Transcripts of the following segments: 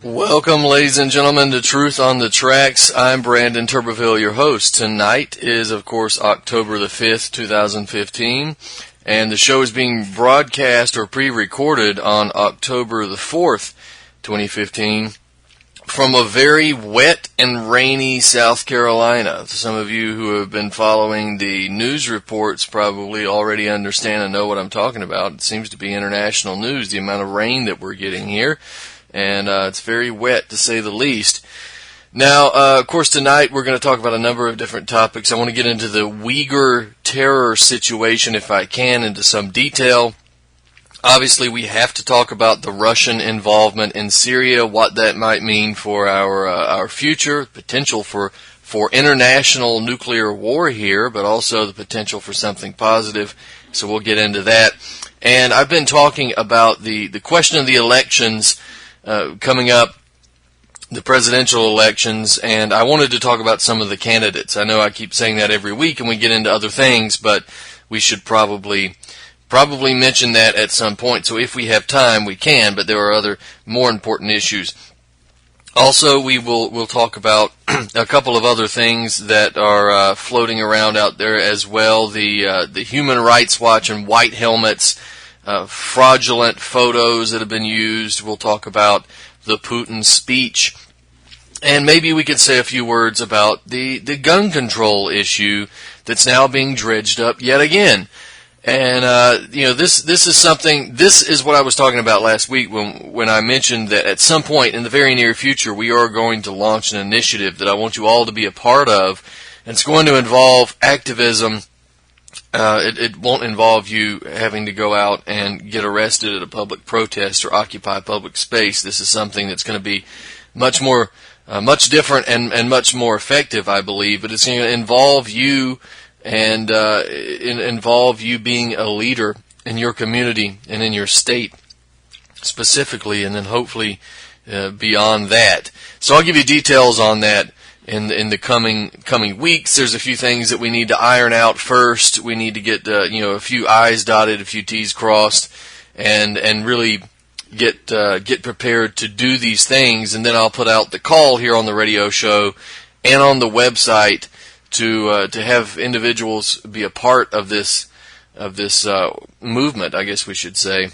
Welcome, ladies and gentlemen, to Truth on the Tracks. I'm Brandon Turbeville, your host. Tonight is, of course, October the 5th, 2015, and the show is being broadcast or pre-recorded on October the 4th, 2015, from a very wet and rainy South Carolina. Some of you who have been following the news reports probably already understand and know what I'm talking about. It seems to be international news, the amount of rain that we're getting here. And it's very wet, to say the least. Now, of course, tonight we're going to talk about a number of different topics. I want to get into the Uyghur terror situation, if I can, into some detail. Obviously, we have to talk about the Russian involvement in Syria, what that might mean for our future, potential for international nuclear war here, but also the potential for something positive. So we'll get into that. And I've been talking about the question of the elections coming up, the presidential elections, and I wanted to talk about some of the candidates. I know I keep saying that every week and we get into other things, but we should probably mention that at some point. So if we have time, we can, but there are other more important issues. Also, we'll talk about a couple of other things that are floating around out there as well. The Human Rights Watch and white helmets, fraudulent photos that have been used. We'll talk about the Putin speech. And maybe we could say a few words about the gun control issue that's now being dredged up yet again. And, this is something, this is what I was talking about last week when I mentioned that at some point in the very near future we are going to launch an initiative that I want you all to be a part of. And it's going to involve activism. It won't involve you having to go out and get arrested at a public protest or occupy public space. This is something that's going to be much different and much more effective, I believe. But it's going to involve you and involve you being a leader in your community and in your state specifically, and then hopefully beyond that. So I'll give you details on that in the coming weeks. There's a few things that we need to iron out first. We need to get a few I's dotted, a few T's crossed, and really get prepared to do these things. And then I'll put out the call here on the radio show and on the website to have individuals be a part of this movement, I guess we should say.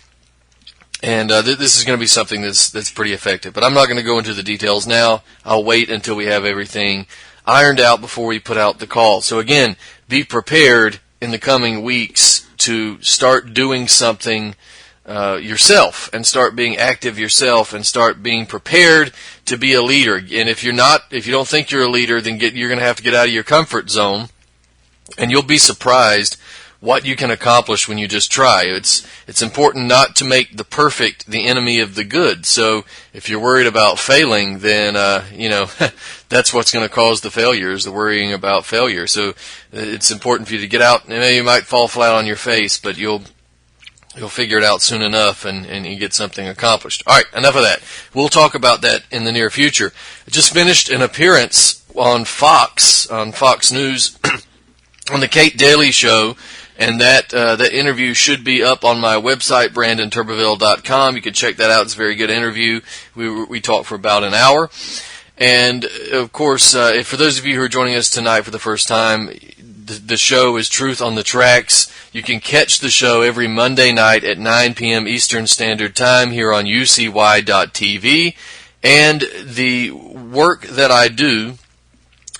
And this is going to be something that's pretty effective. But I'm not going to go into the details now. I'll wait until we have everything ironed out before we put out the call. So again, be prepared in the coming weeks to start doing something yourself, and start being active yourself, and start being prepared to be a leader. And if you don't think you're a leader, then you're going to have to get out of your comfort zone, and you'll be surprised what you can accomplish when you just try. It's important not to make the perfect the enemy of the good. So if you're worried about failing, then that's what's going to cause the failures, the worrying about failure. So it's important for you to get out. And you might fall flat on your face, but you'll figure it out soon enough and you get something accomplished. All right, enough of that. We'll talk about that in the near future. I just finished an appearance on Fox News on the Kate Daly Show, and that interview should be up on my website, BrandonTurbeville.com. You can check that out. It's a very good interview. We talked for about an hour. And, of course, for those of you who are joining us tonight for the first time, the show is Truth on the Tracks. You can catch the show every Monday night at 9 p.m. Eastern Standard Time here on UCY.TV. And the work that I do,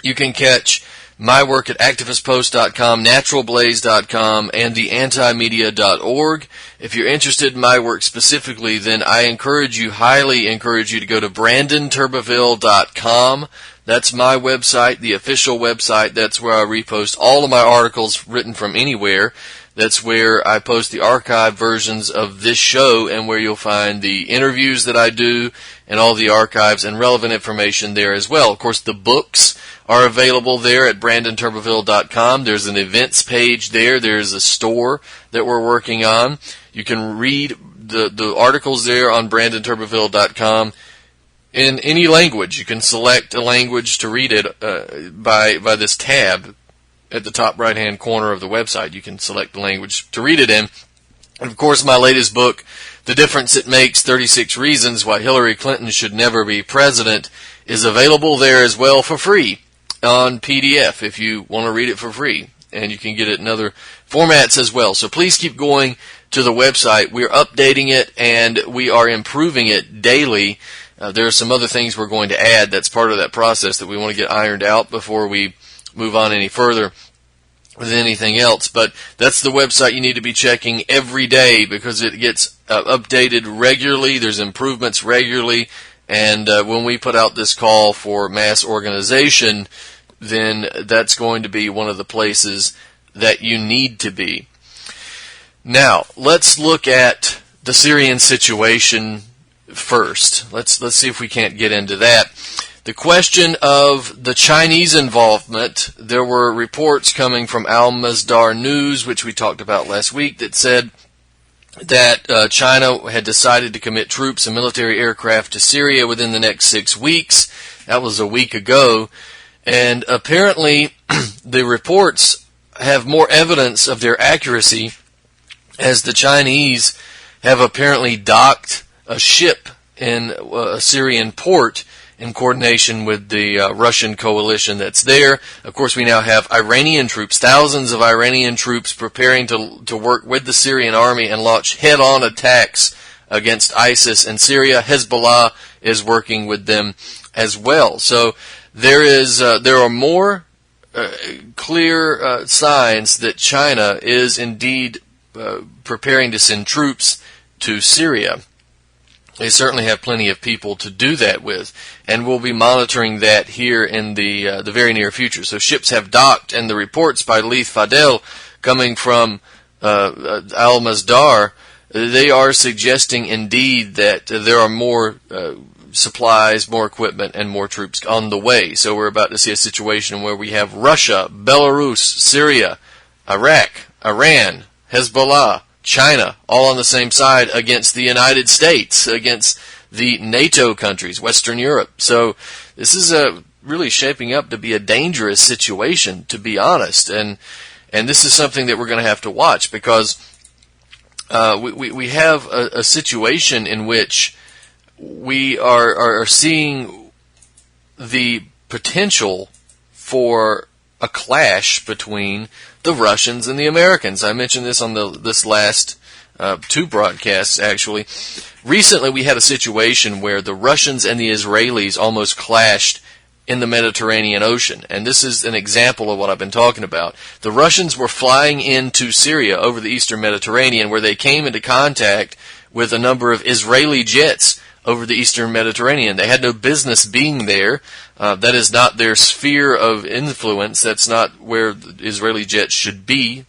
you can catch my work at activistpost.com, naturalblaze.com, and theantimedia.org. If you're interested in my work specifically, then I highly encourage you to go to brandonturbeville.com. That's my website, the official website. That's where I repost all of my articles written from anywhere. That's where I post the archived versions of this show, and where you'll find the interviews that I do and all the archives and relevant information there as well. Of course, the books are available there at brandonturbeville.com. There's an events page there. There's a store that we're working on. You can read the articles there on brandonturbeville.com in any language. You can select a language to read it by this tab at the top right-hand corner of the website. You can select the language to read it in. And, of course, my latest book, The Difference It Makes, 36 Reasons Why Hillary Clinton Should Never Be President, is available there as well for free on PDF if you want to read it for free. And you can get it in other formats as well. So please keep going to the website. We're updating it and we are improving it daily. There are some other things we're going to add. That's part of that process that we want to get ironed out before we move on any further with anything else. But that's the website you need to be checking every day because it gets updated regularly. There's improvements regularly. And when we put out this call for mass organization, then that's going to be one of the places that you need to be. Now, let's look at the Syrian situation first. Let's see if we can't get into that. The question of the Chinese involvement, there were reports coming from Al Masdar News, which we talked about last week, that said that China had decided to commit troops and military aircraft to Syria within the next 6 weeks. That was a week ago. And apparently the reports have more evidence of their accuracy as the Chinese have apparently docked a ship in a Syrian port in coordination with the Russian coalition that's there. Of course, we now have Iranian troops, thousands of Iranian troops preparing to work with the Syrian army and launch head-on attacks against ISIS in Syria. Hezbollah is working with them as well. So there are more clear signs that China is indeed preparing to send troops to Syria. They certainly have plenty of people to do that with, and we'll be monitoring that here in the very near future. So ships have docked, and the reports by Leith Fadel coming from Al Masdar, they are suggesting indeed that there are more supplies, more equipment, and more troops on the way. So we're about to see a situation where we have Russia, Belarus, Syria, Iraq, Iran, Hezbollah, China, all on the same side against the United States, against the NATO countries, Western Europe. So this is really shaping up to be a dangerous situation, to be honest. And this is something that we're going to have to watch because we have a situation in which we are seeing the potential for a clash between the Russians and the Americans. I mentioned this on this last two broadcasts, actually. Recently, we had a situation where the Russians and the Israelis almost clashed in the Mediterranean Ocean, and this is an example of what I've been talking about. The Russians were flying into Syria over the eastern Mediterranean, where they came into contact with a number of Israeli jets over the eastern Mediterranean. They had no business being there. That is not their sphere of influence. That's not where Israeli jets should be.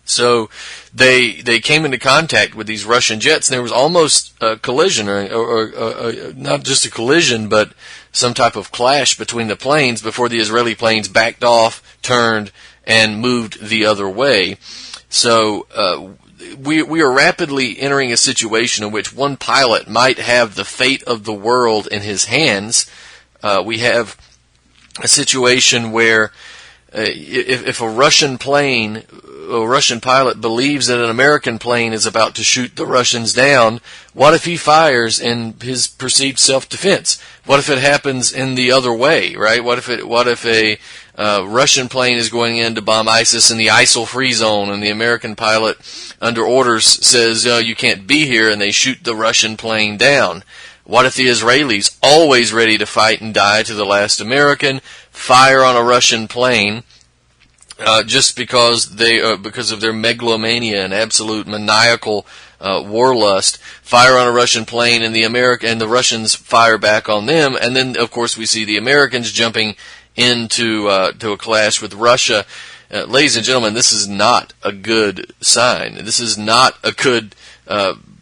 So they came into contact with these Russian jets, and there was almost a collision, or not just a collision, but some type of clash between the planes before the Israeli planes backed off, turned, and moved the other way. So we are rapidly entering a situation in which one pilot might have the fate of the world in his hands. We have a situation where if a Russian plane, a Russian pilot believes that an American plane is about to shoot the Russians down, what if he fires in his perceived self-defense? What if it happens in the other way, right? What if a Russian plane is going in to bomb ISIS in the ISIL free zone, and the American pilot, under orders, says, you can't be here, and they shoot the Russian plane down? What if the Israelis, always ready to fight and die to the last American, fire on a Russian plane just because because of their megalomania and absolute maniacal warlust, fire on a Russian plane, and the Russians fire back on them, and then of course we see the Americans jumping into a clash with Russia. Ladies and gentlemen, this is not a good sign. This is not a good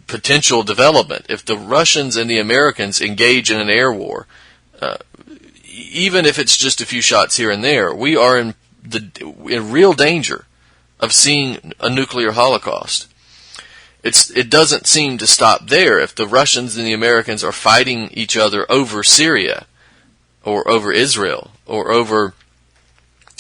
potential development. If the Russians and the Americans engage in an air war, even if it's just a few shots here and there, we are in real danger of seeing a nuclear holocaust. It doesn't seem to stop there. If the Russians and the Americans are fighting each other over Syria, or over Israel, or over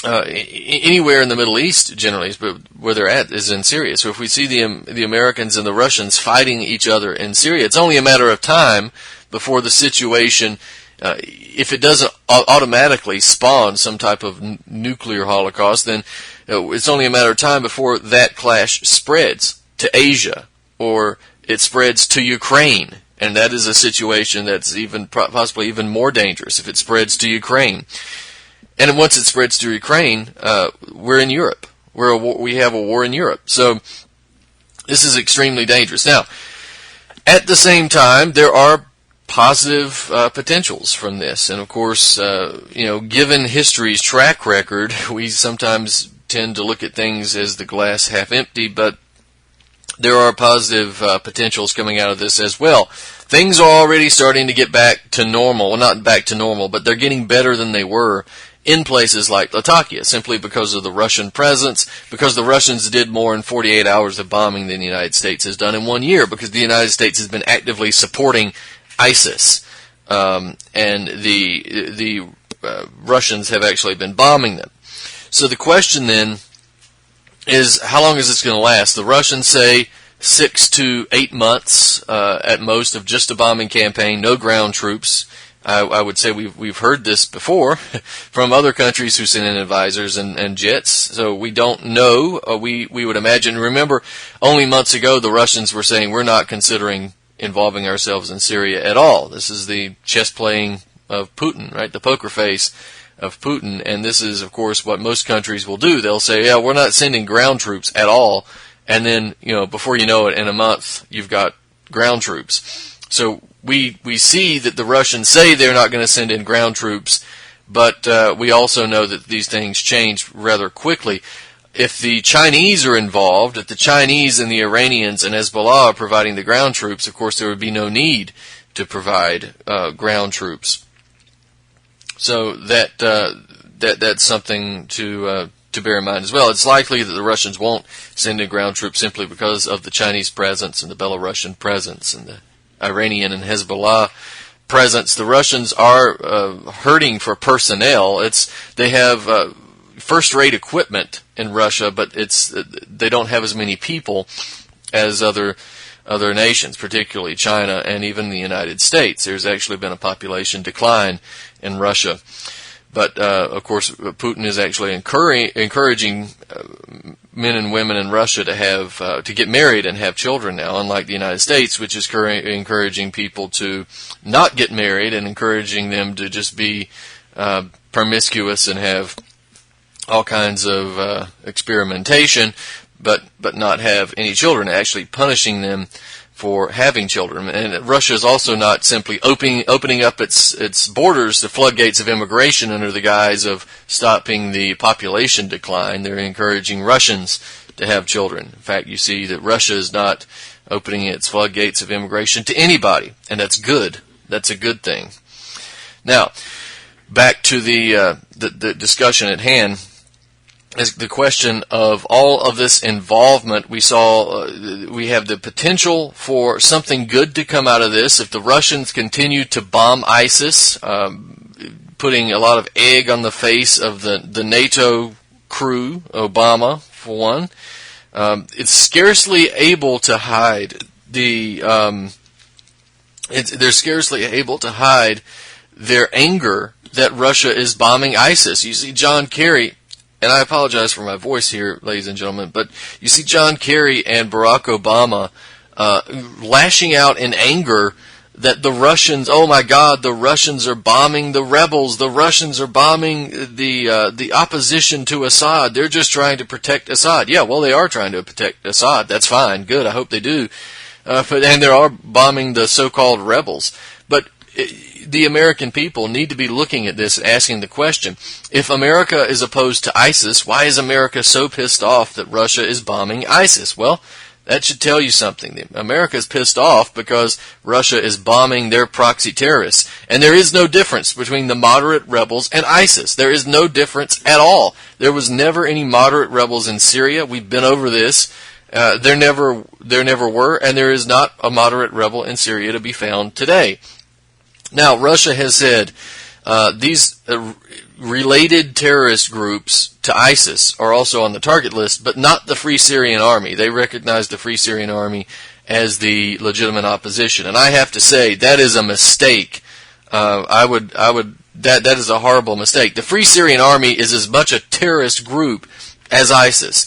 anywhere in the Middle East, generally, but where they're at is in Syria. So if we see the Americans and the Russians fighting each other in Syria, it's only a matter of time before the situation, if it doesn't automatically spawn some type of nuclear holocaust, then it's only a matter of time before that clash spreads to Asia, or it spreads to Ukraine. And that is a situation that's possibly even more dangerous if it spreads to Ukraine. And once it spreads to Ukraine, we're in Europe. We have a war in Europe. So this is extremely dangerous. Now, at the same time, there are positive potentials from this. And of course, given history's track record, we sometimes tend to look at things as the glass half empty, but there are positive potentials coming out of this as well. Things are already starting to get back to normal. Well, not back to normal, but they're getting better than they were in places like Latakia, simply because of the Russian presence, because the Russians did more in 48 hours of bombing than the United States has done in 1 year, because the United States has been actively supporting ISIS, and the Russians have actually been bombing them. So the question then is, how long is this going to last? The Russians say 6 to 8 months at most of just a bombing campaign, no ground troops. I would say we've heard this before from other countries who send in advisors and jets, so we don't know. We would imagine. Remember, only months ago the Russians were saying we're not considering involving ourselves in Syria at all. This is the chess playing of Putin, right? The poker face of Putin, and this is, of course, what most countries will do. They'll say, yeah, we're not sending ground troops at all, and then, before you know it, in a month, you've got ground troops. So we see that the Russians say they're not going to send in ground troops, but we also know that these things change rather quickly. If the Chinese are involved, if the Chinese and the Iranians and Hezbollah are providing the ground troops, of course there would be no need to provide ground troops. So that's something to bear in mind as well. It's likely that the Russians won't send in ground troops simply because of the Chinese presence and the Belarusian presence and the Iranian and Hezbollah presence. The Russians are hurting for personnel. They have first-rate equipment in Russia, but they don't have as many people as other nations, particularly China and even the United States. There's actually been a population decline in Russia. But, of course, Putin is actually encouraging men and women in Russia to get married and have children now, unlike the United States, which is encouraging people to not get married and encouraging them to just be promiscuous and have all kinds of experimentation, but not have any children, actually punishing them for having children. And Russia is also not simply opening up its borders, the floodgates of immigration, under the guise of stopping the population decline. They're encouraging Russians to have children. In fact, you see that Russia is not opening its floodgates of immigration to anybody, and that's good. That's a good thing. Now, back to the discussion at hand. Is the question of all of this involvement. We have the potential for something good to come out of this if the Russians continue to bomb ISIS, putting a lot of egg on the face of the NATO crew, Obama for one. It's scarcely able to hide they're scarcely able to hide their anger that Russia is bombing ISIS. You see John Kerry. And I apologize for my voice here, ladies and gentlemen, but you see John Kerry and Barack Obama lashing out in anger that the Russians, oh my God, the Russians are bombing the rebels, the Russians are bombing the opposition to Assad, they're just trying to protect Assad. Yeah, well, they are trying to protect Assad, that's fine, good, I hope they do. And they are bombing the so-called rebels. But the American people need to be looking at this, asking the question, if America is opposed to ISIS, why is America so pissed off that Russia is bombing ISIS? Well, that should tell you something. America is pissed off because Russia is bombing their proxy terrorists. And there is no difference between the moderate rebels and ISIS. There is no difference at all. There was never any moderate rebels in Syria. We've been over this. There never were, and there is not a moderate rebel in Syria to be found today. Now, Russia has said these related terrorist groups to ISIS are also on the target list, but not the Free Syrian Army. They recognize the Free Syrian Army as the legitimate opposition, and I have to say that is a mistake. That is a horrible mistake. The Free Syrian Army is as much a terrorist group as ISIS,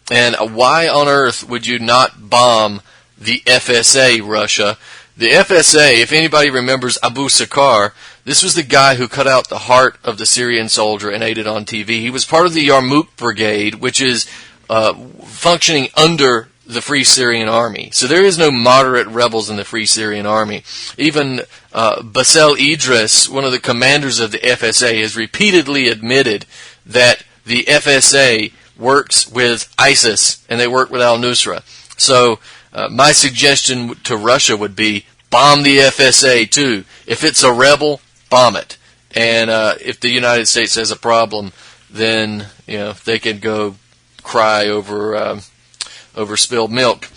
and why on earth would you not bomb the FSA, Russia? The FSA, if anybody remembers Abu Sakar, this was the guy who cut out the heart of the Syrian soldier and ate it on TV. He was part of the Yarmouk Brigade, which is functioning under the Free Syrian Army. So there is no moderate rebels in the Free Syrian Army. Even Bassel Idris, one of the commanders of the FSA, has repeatedly admitted that the FSA works with ISIS and they work with al-Nusra. So my suggestion to Russia would be bomb the FSA too. If it's a rebel, bomb it. And if the United States has a problem, then they can go cry over spilled milk.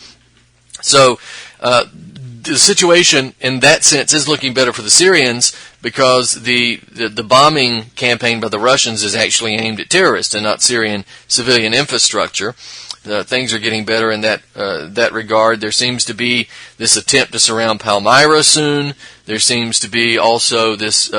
So the situation in that sense is looking better for the Syrians because the bombing campaign by the Russians is actually aimed at terrorists and not Syrian civilian infrastructure. Things are getting better in that regard. There seems to be this attempt to surround Palmyra soon. There seems to be also this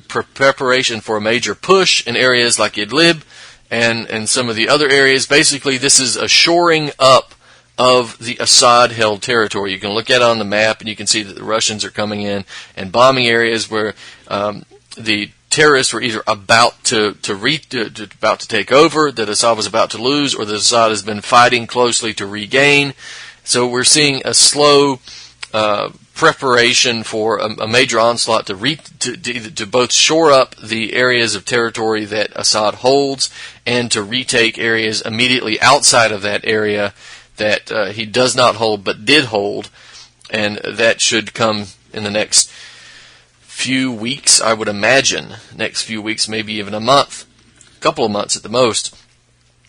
preparation for a major push in areas like Idlib and some of the other areas. Basically, this is a shoring up of the Assad-held territory. You can look at it on the map, and you can see that the Russians are coming in and bombing areas where the terrorists were either about to take over, that Assad was about to lose, or that Assad has been fighting closely to regain. So we're seeing a slow preparation for a major onslaught to both shore up the areas of territory that Assad holds and to retake areas immediately outside of that area that he does not hold but did hold, and that should come in the next few weeks, I would imagine. Next few weeks, maybe even a month, a couple of months at the most.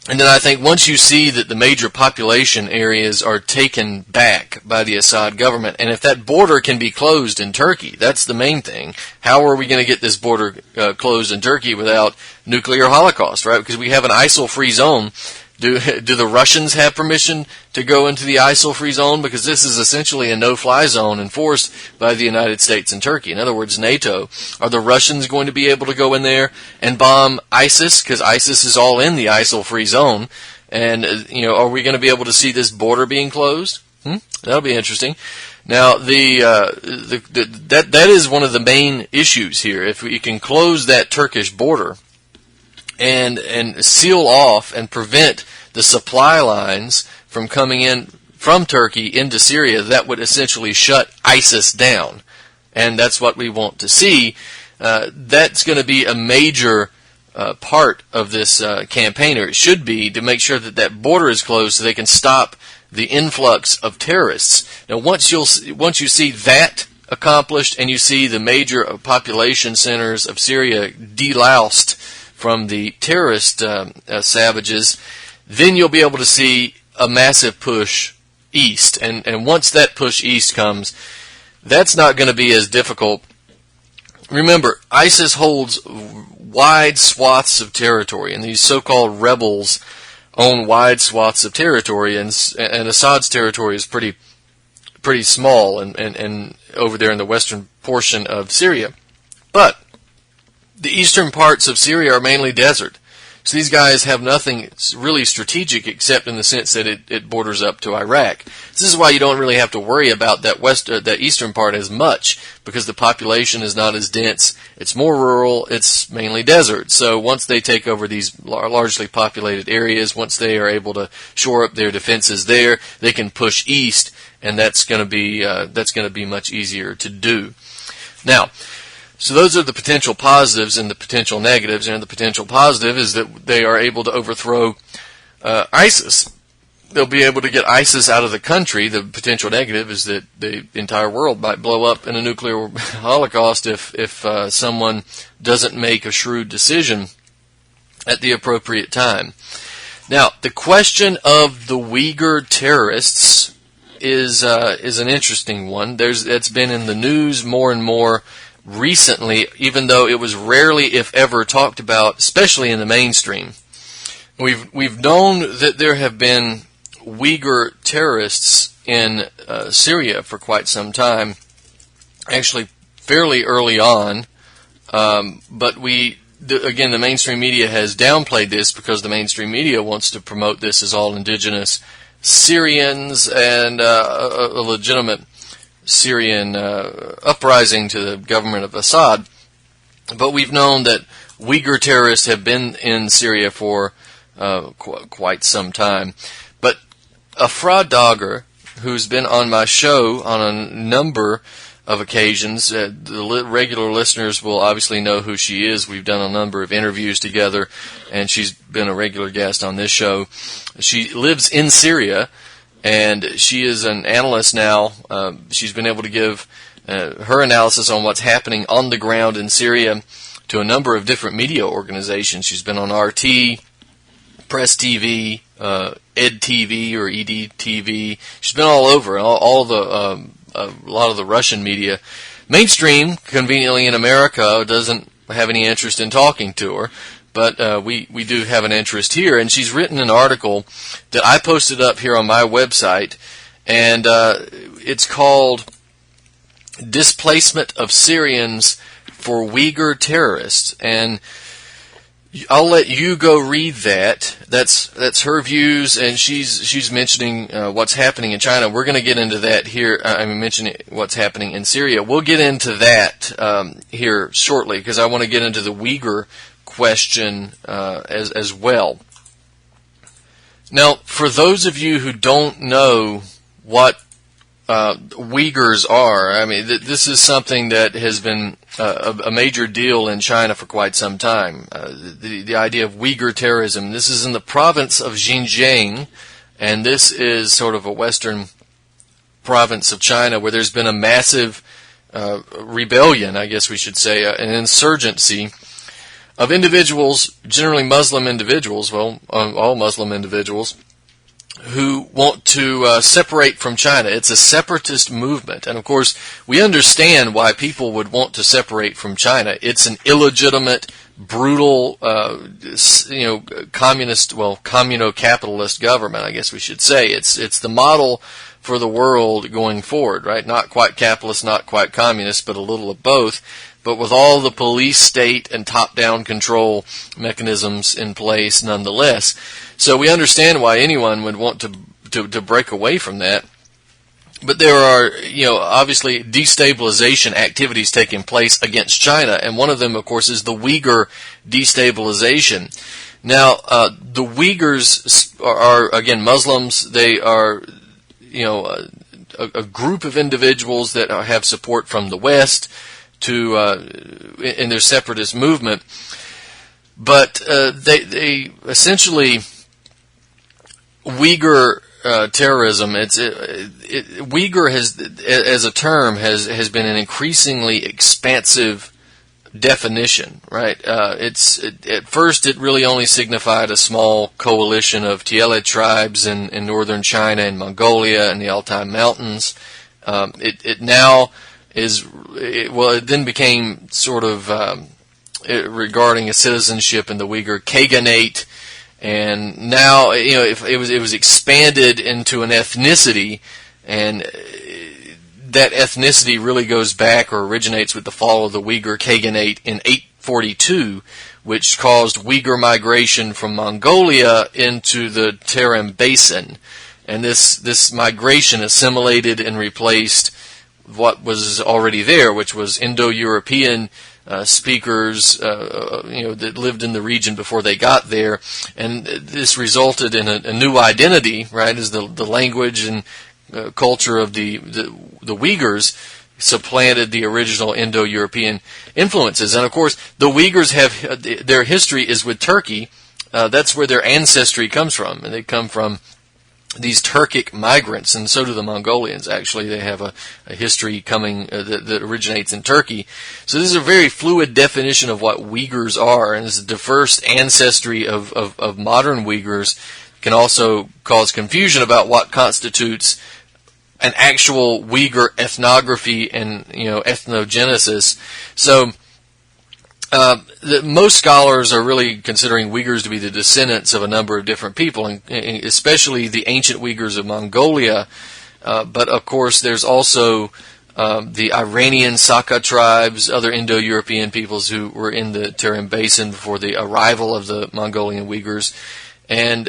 And then I think once you see that the major population areas are taken back by the Assad government, and if that border can be closed in Turkey, that's the main thing. How are we going to get this border closed in Turkey without nuclear holocaust, right? Because we have an ISIL-free zone. Do the Russians have permission to go into the ISIL-free zone? Because this is essentially a no-fly zone enforced by the United States and Turkey. In other words, NATO. Are the Russians going to be able to go in there and bomb ISIS? Because ISIS is all in the ISIL-free zone. And, are we going to be able to see this border being closed? That'll be interesting. Now, that is one of the main issues here. If we can close that Turkish border and seal off and prevent the supply lines from coming in from Turkey into Syria, that would essentially shut ISIS down. And that's what we want to see. That's going to be a major part of this campaign, or it should be, to make sure that that border is closed so they can stop the influx of terrorists. Now, once you see that accomplished and you see the major population centers of Syria deloused from the terrorist savages, then you'll be able to see a massive push east. And once that push east comes, that's not going to be as difficult. Remember, ISIS holds wide swaths of territory, and these so-called rebels own wide swaths of territory, and Assad's territory is pretty small and over there in the western portion of Syria. But the eastern parts of Syria are mainly desert. So these guys have nothing really strategic except in the sense that it borders up to Iraq. This is why you don't really have to worry about that eastern part as much, because the population is not as dense. It's more rural. It's mainly desert. So once they take over these largely populated areas, once they are able to shore up their defenses there, they can push east, and that's going to be much easier to do. Now, so those are the potential positives and the potential negatives. And the potential positive is that they are able to overthrow ISIS. They'll be able to get ISIS out of the country. The potential negative is that the entire world might blow up in a nuclear holocaust if someone doesn't make a shrewd decision at the appropriate time. Now, the question of the Uyghur terrorists is an interesting one. It's been in the news more and more recently, even though it was rarely, if ever, talked about, especially in the mainstream. We've known that there have been Uyghur terrorists in Syria for quite some time, actually fairly early on, but again, the mainstream media has downplayed this because the mainstream media wants to promote this as all indigenous Syrians and a legitimate Syrian uprising to the government of Assad. But we've known that Uyghur terrorists have been in Syria for quite some time. But Afra Dagher, who's been on my show on a number of occasions, the regular listeners will obviously know who she is. We've done a number of interviews together, and she's been a regular guest on this show. She lives in Syria, and she is an analyst now. She's been able to give her analysis on what's happening on the ground in Syria to a number of different media organizations. She's been on RT, Press TV, EdTV or EDTV. She's been all over, all the a lot of the Russian media. Mainstream, conveniently in America, doesn't have any interest in talking to her, but we do have an interest here. And she's written an article that I posted up here on my website, and it's called Displacement of Syrians for Uyghur Terrorists. And I'll let you go read that. That's her views, and she's mentioning what's happening in China. We're going to get into that here. I'm mentioning what's happening in Syria. We'll get into that here shortly because I want to get into the Uyghur question as well. Now, for those of you who don't know what Uyghurs are, I mean, this is something that has been a major deal in China for quite some time. The idea of Uyghur terrorism. This is in the province of Xinjiang, and this is sort of a western province of China where there's been a massive rebellion, I guess we should say, an insurgency of individuals, generally Muslim individuals, all Muslim individuals, who want to separate from China. It's a separatist movement. And of course, we understand why people would want to separate from China. It's an illegitimate, brutal, communo-capitalist government, I guess we should say. It's the model for the world going forward, right? Not quite capitalist, not quite communist, but a little of both. But with all the police state and top-down control mechanisms in place nonetheless. So we understand why anyone would want to break away from that. But there are, obviously destabilization activities taking place against China, and one of them, of course, is the Uyghur destabilization. Now, the Uyghurs are again, Muslims. They are, a group of individuals that have support from the West in their separatist movement, but they essentially Uyghur terrorism. Uyghur as a term has been an increasingly expansive definition, right? At first it really only signified a small coalition of Tiele tribes in northern China and Mongolia and the Altai Mountains. It now it then became sort of regarding a citizenship in the Uyghur Khaganate, and now it was expanded into an ethnicity, and that ethnicity really goes back or originates with the fall of the Uyghur Khaganate in 842, which caused Uyghur migration from Mongolia into the Tarim Basin, and this migration assimilated and replaced what was already there, which was Indo-European speakers, that lived in the region before they got there, and this resulted in a new identity, right? As the language and culture of the Uyghurs supplanted the original Indo-European influences, and of course the Uyghurs their history is with Turkey. That's where their ancestry comes from, and they come from these Turkic migrants, and so do the Mongolians. Actually, they have a history coming that originates in Turkey. So this is a very fluid definition of what Uyghurs are, and this diverse ancestry of modern Uyghurs can also cause confusion about what constitutes an actual Uyghur ethnography and ethnogenesis. So most scholars are really considering Uyghurs to be the descendants of a number of different people, and especially the ancient Uyghurs of Mongolia. But of course, there's also the Iranian Sakha tribes, other Indo-European peoples who were in the Tarim Basin before the arrival of the Mongolian Uyghurs. And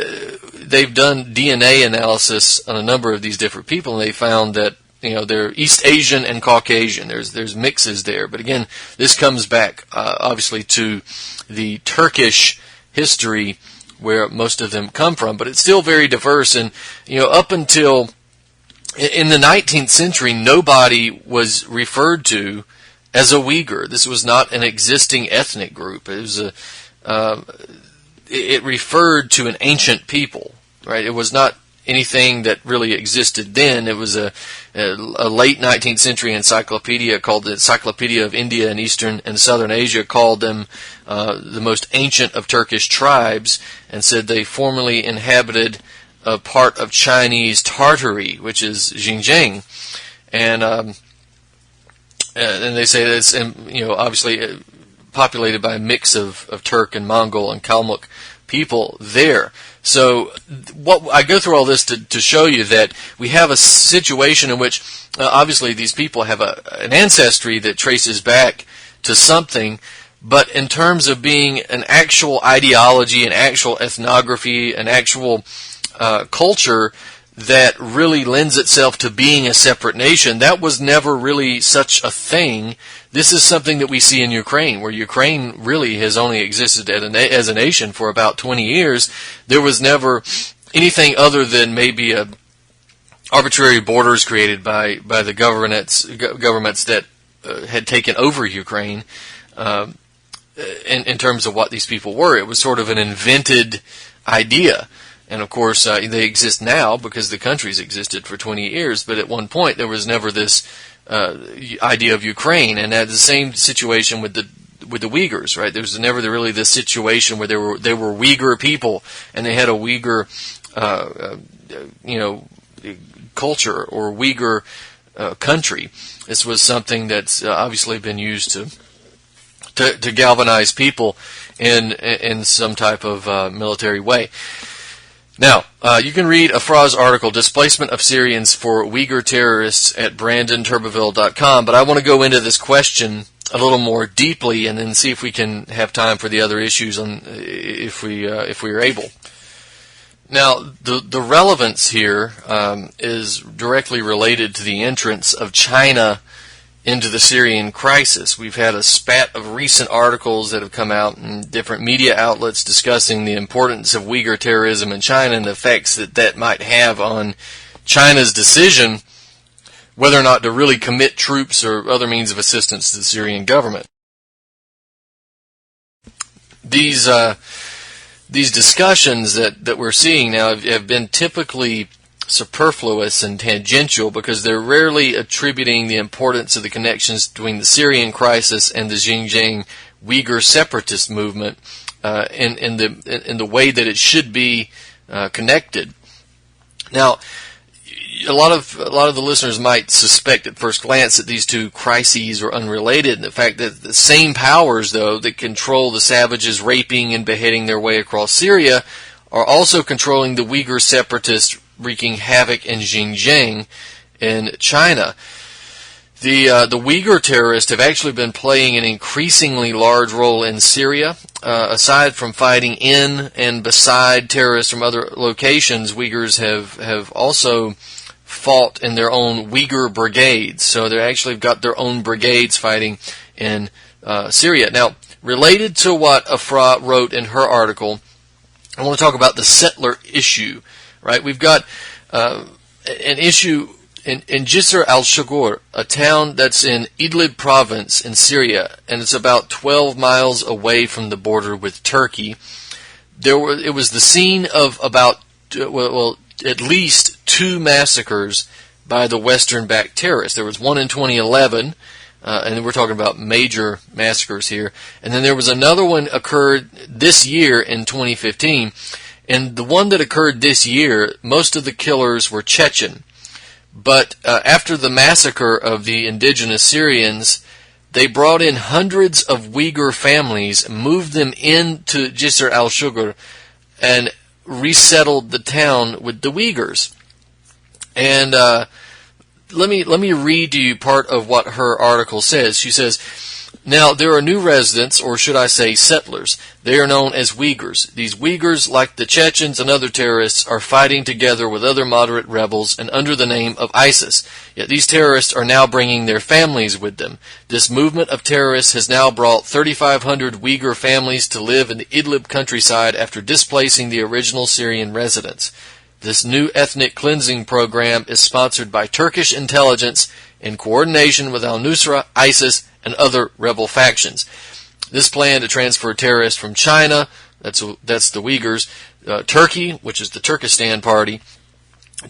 they've done DNA analysis on a number of these different people, and they found that they're East Asian and Caucasian. There's mixes there, but again, this comes back obviously to the Turkish history where most of them come from. But it's still very diverse, and up until in the 19th century, nobody was referred to as a Uyghur. This was not an existing ethnic group. It was it referred to an ancient people, right? It was not anything that really existed then. It was a late 19th century encyclopedia called the Encyclopedia of India and Eastern and Southern Asia called them the most ancient of Turkish tribes, and said they formerly inhabited a part of Chinese Tartary, which is Xinjiang, and they say that it's obviously populated by a mix of Turk and Mongol and Kalmuk people there. So what I go through all this to show you that we have a situation in which obviously these people have an ancestry that traces back to something, but in terms of being an actual ideology, an actual ethnography, an actual culture that really lends itself to being a separate nation, that was never really such a thing. This is something that we see in Ukraine, where Ukraine really has only existed as a nation for about 20 years. There was never anything other than maybe arbitrary borders created by the governments that had taken over Ukraine in terms of what these people were. It was sort of an invented idea. And of course, they exist now because the countries existed for 20 years. But at one point, there was never this idea of Ukraine, and had the same situation with the Uyghurs, right? There was never really this situation where they were Uyghur people, and they had a Uyghur, culture or Uyghur country. This was something that's obviously been used to galvanize people in some type of military way. Now, you can read Afra's article, Displacement of Syrians for Uyghur Terrorists, at BrandonTurbeville.com, but I want to go into this question a little more deeply and then see if we can have time for the other issues if we are able. Now, the relevance here is directly related to the entrance of China into the Syrian crisis. We've had a spat of recent articles that have come out in different media outlets discussing the importance of Uyghur terrorism in China and the effects that might have on China's decision whether or not to really commit troops or other means of assistance to the Syrian government. These discussions that we're seeing now have been typically superfluous and tangential because they're rarely attributing the importance of the connections between the Syrian crisis and the Xinjiang Uyghur separatist movement in the way that it should be connected. Now, a lot of the listeners might suspect at first glance that these two crises are unrelated, and the fact that the same powers, though, that control the savages raping and beheading their way across Syria are also controlling the Uyghur separatists wreaking havoc in Xinjiang in China. The Uyghur terrorists have actually been playing an increasingly large role in Syria. Aside from fighting in and beside terrorists from other locations, Uyghurs have also fought in their own Uyghur brigades. So they actually have got their own brigades fighting in Syria. Now, related to what Afra wrote in her article, I want to talk about the settler issue. Right, we've got an issue in Jisr al-Shugur, a town that's in Idlib province in Syria, and it's about 12 miles away from the border with Turkey. It was the scene of about at least 2 massacres by the Western-backed terrorists. There was one in 2011, and we're talking about major massacres here, and then there was another one occurred this year in 2015. And the one that occurred this year, most of the killers were Chechen. But after the massacre of the indigenous Syrians, they brought in hundreds of Uyghur families, moved them into Jisr al-Shughur, and resettled the town with the Uyghurs. And let me read to you part of what her article says. She says, "Now, there are new residents, or should I say settlers. They are known as Uyghurs. These Uyghurs, like the Chechens and other terrorists, are fighting together with other moderate rebels and under the name of ISIS. Yet these terrorists are now bringing their families with them. This movement of terrorists has now brought 3,500 Uyghur families to live in the Idlib countryside after displacing the original Syrian residents. This new ethnic cleansing program is sponsored by Turkish intelligence in coordination with al-Nusra, ISIS, and other rebel factions. This plan to transfer terrorists from China, that's the Uyghurs, Turkey, which is the Turkestan party,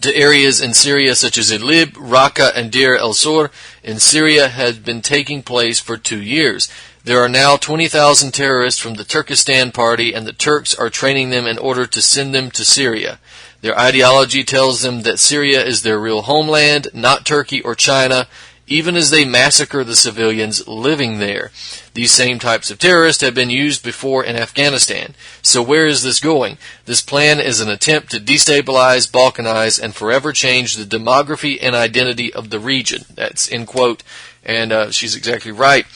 to areas in Syria such as Idlib, Raqqa, and Deir el-Zor in Syria has been taking place for 2 years. There are now 20,000 terrorists from the Turkestan party, and the Turks are training them in order to send them to Syria. Their ideology tells them that Syria is their real homeland, not Turkey or China, even as they massacre the civilians living there. These same types of terrorists have been used before in Afghanistan. So where is this going? This plan is an attempt to destabilize, balkanize, and forever change the demography and identity of the region." That's end quote, and she's exactly right.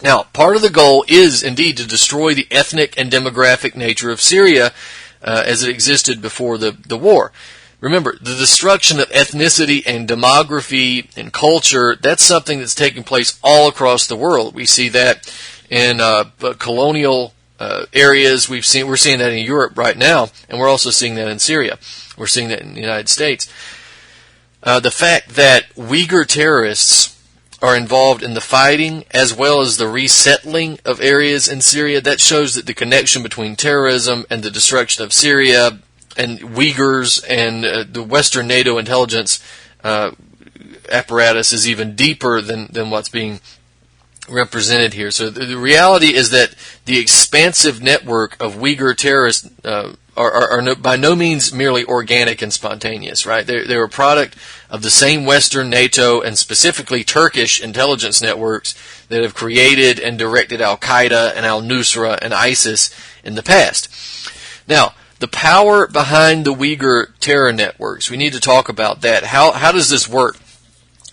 Now, part of the goal is indeed to destroy the ethnic and demographic nature of Syria as it existed before the war. Remember, the destruction of ethnicity and demography and culture, that's something that's taking place all across the world. We see that in colonial areas. We're seeing that in Europe right now, and we're also seeing that in Syria. We're seeing that in the United States. The fact that Uyghur terrorists are involved in the fighting as well as the resettling of areas in Syria, that shows that the connection between terrorism and the destruction of Syria and Uyghurs and the Western NATO intelligence apparatus is even deeper than what's being represented here. So the reality is that the expansive network of Uyghur terrorists are by no means merely organic and spontaneous, right? They're a product of the same Western, NATO, and specifically Turkish intelligence networks that have created and directed Al-Qaeda and al-Nusra and ISIS in the past. Now, the power behind the Uyghur terror networks, we need to talk about that. How does this work?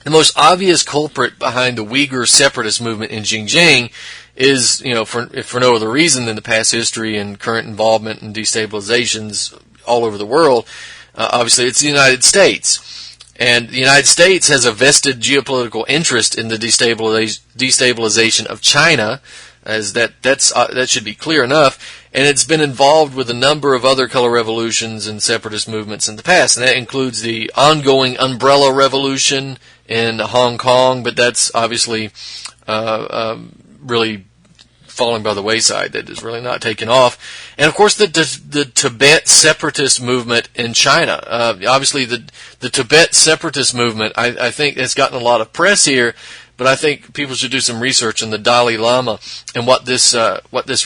The most obvious culprit behind the Uyghur separatist movement in Xinjiang is, for no other reason than the past history and current involvement in destabilizations all over the world. Obviously, it's the United States. And the United States has a vested geopolitical interest in the destabilization of China, as that should be clear enough. And it's been involved with a number of other color revolutions and separatist movements in the past. And that includes the ongoing umbrella revolution in Hong Kong, but that's obviously really falling by the wayside. That is really not taking off. And of course, the Tibet separatist movement in China. Obviously, the Tibet separatist movement, I think it's gotten a lot of press here, but I think people should do some research on the Dalai Lama and what this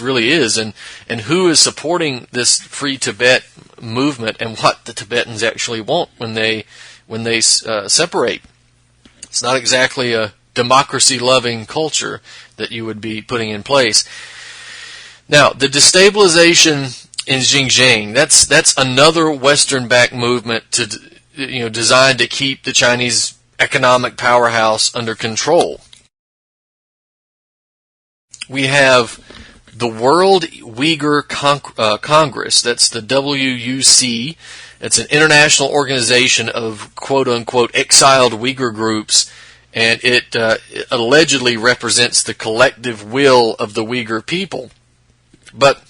really is, and who is supporting this Free Tibet movement, and what the Tibetans actually want when they separate. It's not exactly a democracy-loving culture that you would be putting in place. Now, the destabilization in Xinjiang, that's another Western-backed movement designed to keep the Chinese economic powerhouse under control. We have the World Uyghur Congress, that's the WUC. It's an international organization of quote-unquote exiled Uyghur groups, and it allegedly represents the collective will of the Uyghur people. But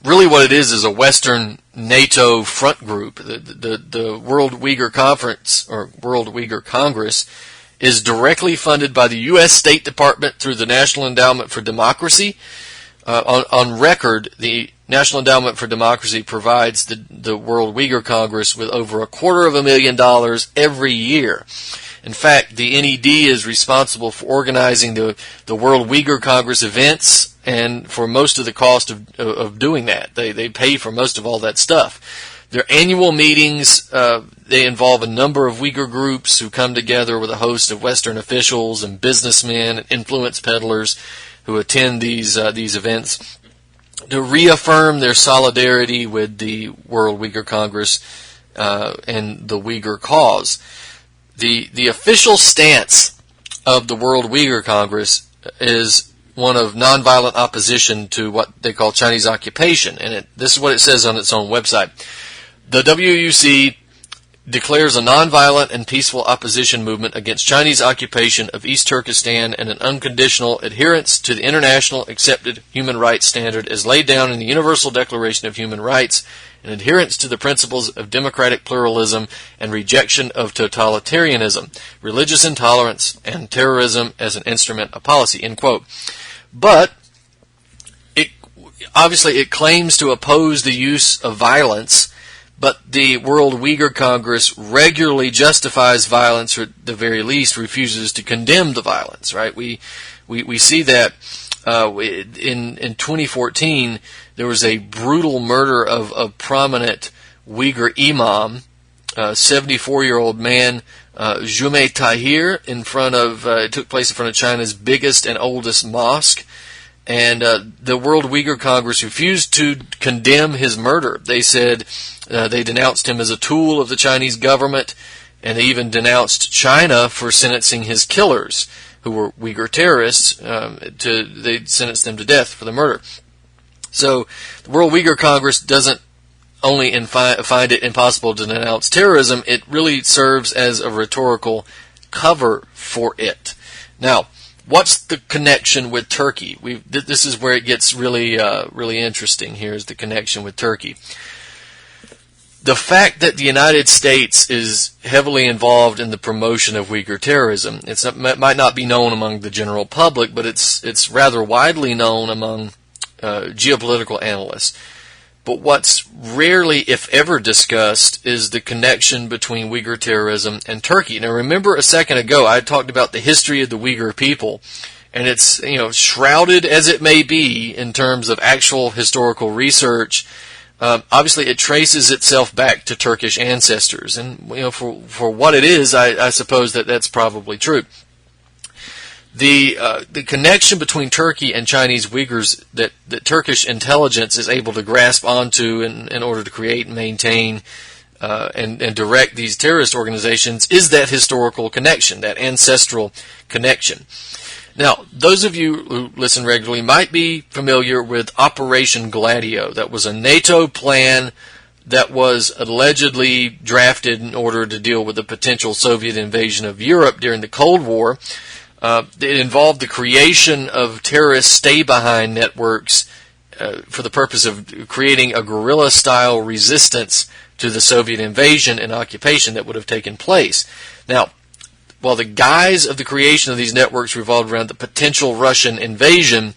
really what it is a Western NATO front group. The World Uyghur Conference, or World Uyghur Congress, is directly funded by the U.S. State Department through the National Endowment for Democracy. On record, the National Endowment for Democracy provides the World Uyghur Congress with over $250,000 every year. In fact, the NED is responsible for organizing the World Uyghur Congress events and for most of the cost of doing that. They pay for most of all that stuff. Their annual meetings, they involve a number of Uyghur groups who come together with a host of Western officials and businessmen and influence peddlers who attend these events to reaffirm their solidarity with the World Uyghur Congress and the Uyghur cause. The official stance of the World Uyghur Congress is one of nonviolent opposition to what they call Chinese occupation, and this is what it says on its own website. The WUC declares a nonviolent and peaceful opposition movement against Chinese occupation of East Turkestan and an unconditional adherence to the international accepted human rights standard as laid down in the Universal Declaration of Human Rights, and adherence to the principles of democratic pluralism and rejection of totalitarianism, religious intolerance, and terrorism as an instrument of policy, end quote. But obviously it claims to oppose the use of violence, but the World Uyghur Congress regularly justifies violence, or at the very least refuses to condemn the violence. Right? We see that in 2014 there was a brutal murder of a prominent Uyghur imam, a 74-year-old man, Jume Tahir, it took place in front of China's biggest and oldest mosque. And the World Uyghur Congress refused to condemn his murder. They said they denounced him as a tool of the Chinese government, and they even denounced China for sentencing his killers, who were Uyghur terrorists. They sentenced them to death for the murder. So the World Uyghur Congress doesn't only find it impossible to denounce terrorism, it really serves as a rhetorical cover for it. Now, what's the connection with Turkey? This is where it gets really interesting. Here's the connection with Turkey. The fact that the United States is heavily involved in the promotion of Uyghur terrorism, it might not be known among the general public, but it's rather widely known among geopolitical analysts. But what's rarely, if ever, discussed is the connection between Uyghur terrorism and Turkey. Now, remember a second ago I talked about the history of the Uyghur people, and it's shrouded as it may be in terms of actual historical research. Obviously, it traces itself back to Turkish ancestors, and for what it is, I suppose that's probably true. The connection between Turkey and Chinese Uyghurs that Turkish intelligence is able to grasp onto in order to create and maintain and direct these terrorist organizations is that historical connection, that ancestral connection. Now, those of you who listen regularly might be familiar with Operation Gladio. That was a NATO plan that was allegedly drafted in order to deal with the potential Soviet invasion of Europe during the Cold War. It involved the creation of terrorist stay-behind networks for the purpose of creating a guerrilla-style resistance to the Soviet invasion and occupation that would have taken place. Now, while the guise of the creation of these networks revolved around the potential Russian invasion,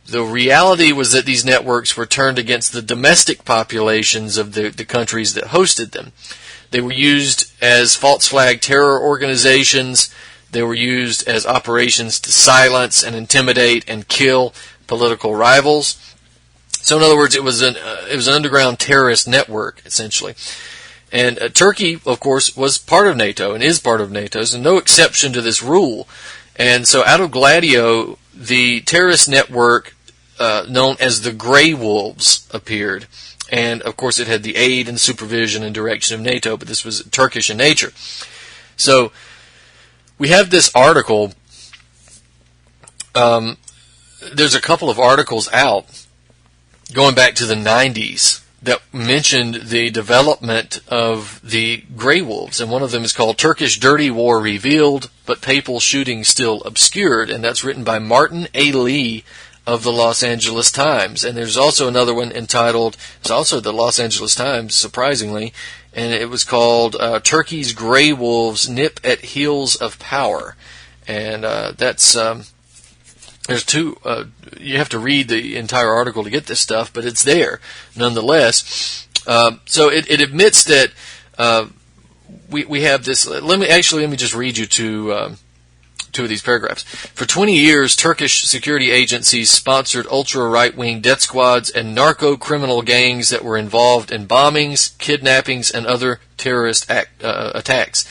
the reality was that these networks were turned against the domestic populations of the countries that hosted them. They were used as false flag terror organizations. They were used as operations to silence and intimidate and kill political rivals. So, in other words, it was an underground terrorist network, essentially. And Turkey, of course, was part of NATO and is part of NATO, so no exception to this rule. And so, out of Gladio, the terrorist network known as the Grey Wolves appeared. And, of course, it had the aid and supervision and direction of NATO, but this was Turkish in nature. So, we have this article. There's a couple of articles out going back to the 90s that mentioned the development of the Grey Wolves, and one of them is called Turkish Dirty War Revealed, but Papal Shooting Still Obscured, and that's written by Martin A. Lee of the Los Angeles Times. And there's also another one entitled, it's also the Los Angeles Times, surprisingly, and it was called Turkey's Grey Wolves Nip at Heels of Power. And that's there's two. You have to read the entire article to get this stuff, but it's there nonetheless. So it admits that we have this. Let me just read you two of these paragraphs. For 20 years, Turkish security agencies sponsored ultra-right-wing death squads and narco-criminal gangs that were involved in bombings, kidnappings, and other terrorist attacks.